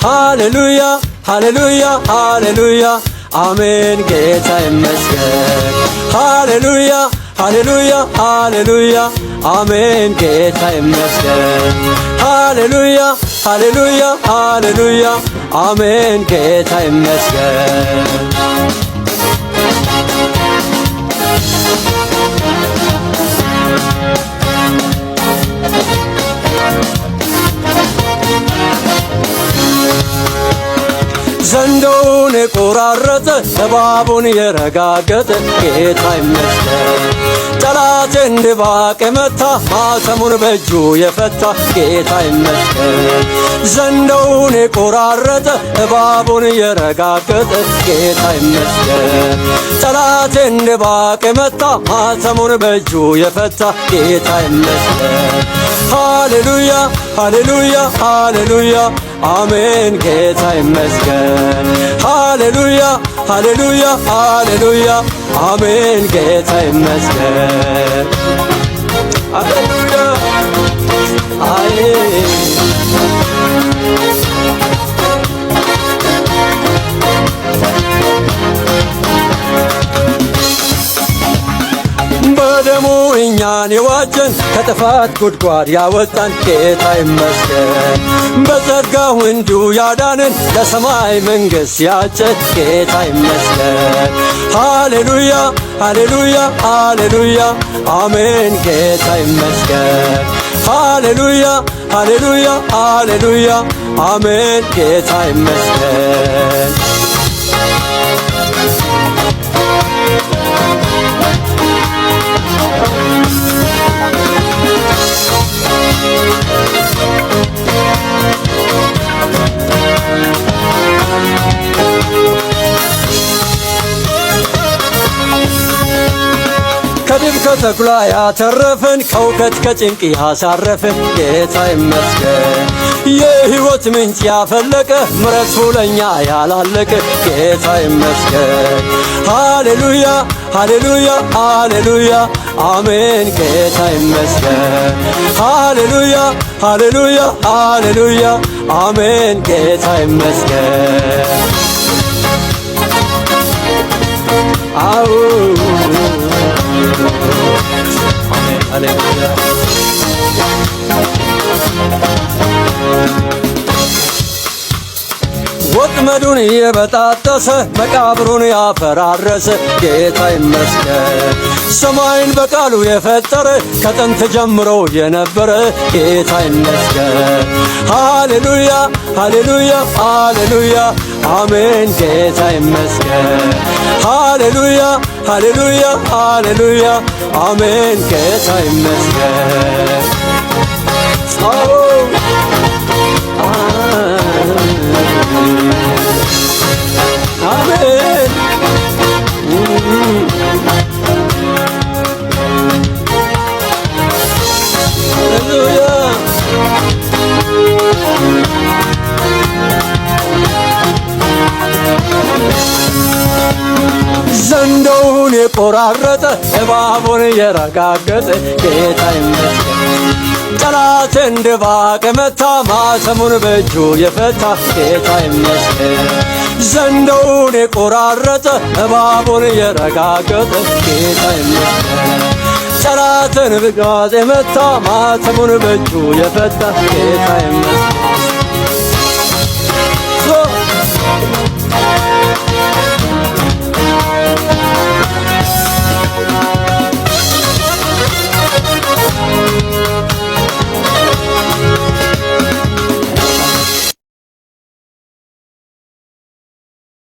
ሃሌሉያ ሃሌሉያ ሃሌሉያ አሜን ጌታ ይመስገን። ሃሌሉያ ሃሌሉያ ሃሌሉያ አሜን ጌታ ይመስገን። ሃሌሉያ ሃሌሉያ ሃሌሉያ አሜን ጌታ ይመስገን። ዘንዶውን የቆራረጠ እባቡን የረጋገጠ ጌታ ይመስገን። ጠላቴን ድባቅ የመታ ማተሙን በእጁ የፈታ ጌታ ይመስገን። ዘንዶውን የቆራረጠ እባቡን የረጋገጠ ጌታ ይመስገን። ጠላቴን ድባቅ የመታ ማተሙን በእጁ የፈታ ጌታ ይመስገን። ሃሌሉያ ሃሌሉያ ሃሌሉያ አሜን ጌታ ይመስገን። ሃሌሉያ ሃሌሉያ ሃሌሉያ አሜን ጌታ ይመስገን። ሃሌሉያ አይ በደሙ እኛን የዋጀን ከጥፋት ጉድጓድ ያወጣን ጌታ ይመስገን። በጸጋው እንዲሁ ያዳንን ለሰማይ መንግሥት ያጨን ጌታ ይመስገን። ሃሌሉያ ሃሌሉያ ሃሌሉያ አሜን ጌታ ይመስገን። ሃሌሉያ ሃሌሉያ ሃሌሉያ አሜን ጌታ ይመስገን። ከድብ ከተኩላ ያተረፈን ከውከት ከጭንቅ ያሳረፈን ጌታ ይመስገን። የሕይወት ምንጭ ያፈለቀ ምሕረቱ ለኛ ያላለቀ ጌታ ይመስገን። ሃሌሉያ ሃሌሉያ ሃሌሉያ አሜን ጌታ ይመስገን። ሃሌሉያ ሃሌሉያ ሃሌሉያ አሜን ጌታ ይመስገን። አዎ አሜን ሃሌሉያ ወጥመዱን የበጣጠሰ መቃብሩን ያፈራረሰ ጌታ ይመስገን። ሰማይን በቃሉ የፈጠረ ከጥንት ጀምሮ የነበረ ጌታ ይመስገን። ሃሌሉያ ሃሌሉያ ሃሌሉያ አሜን ጌታ ይመስገን። ሃሌሉያ ሃሌሉያ ሃሌሉያ አሜን ጌታ ይመስገን። አሜን ሃሌሉያ ዘንዶውን የቆራረጠ እባቡን የረጋገጠ ጌታ ይመስገን። ጠላቴን ድባቅ የመታ ማተሙን በእጁ የፈታ ጌታ ይመስገን። ዘንዶውን የቆራረጠ እባቡን የረጋገጠ ጌታ ይመስገን። ጠላትን ብጋዝ የመታ ማተሙን በእጁ የፈታ ጌታ ይመስገን።